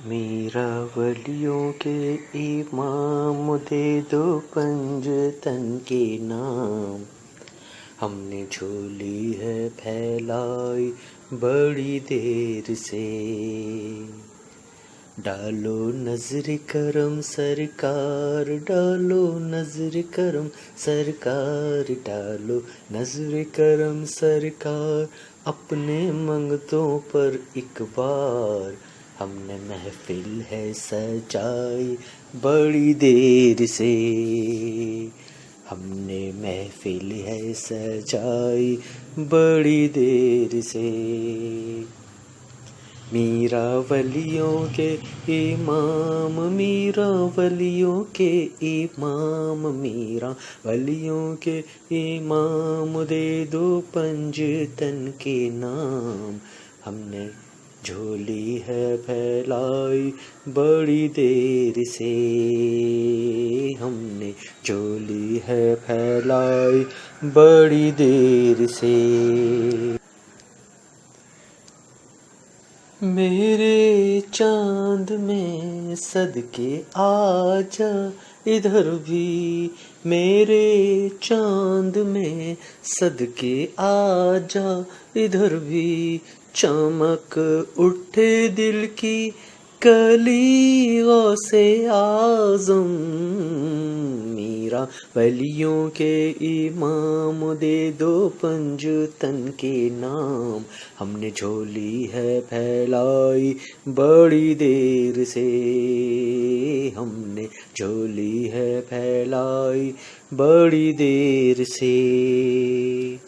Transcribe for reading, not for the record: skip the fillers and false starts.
मीरा वलियों के इमाम दे दो पंजतन के नाम। हमने झोली है फैलाई बड़ी देर से। डालो नजर करम सरकार, डालो नजर करम सरकार, डालो नजर करम सरकार। अपने मंगतों पर एक बार हमने महफिल है सजाई बड़ी देर से। हमने महफिल है सजाई बड़ी देर से। मीरा वलियों के इमाम, मीरा वलियों के इमाम, मीरा वलियों के इमाम दे दो पंजतन के नाम। हमने झोली है फैलाई बड़ी देर से। हमने झोली है फैलाई बड़ी देर से। मेरे चांद में सदके आजा इधर भी, मेरे चांद में सदके आजा इधर भी। चमक उठे दिल की कली गौसे आज़म। मीरा वलियों के इमाम दे दो पंजतन के नाम। हमने झोली है फैलाई बड़ी देर से। हमने झोली है फैलाई बड़ी देर से।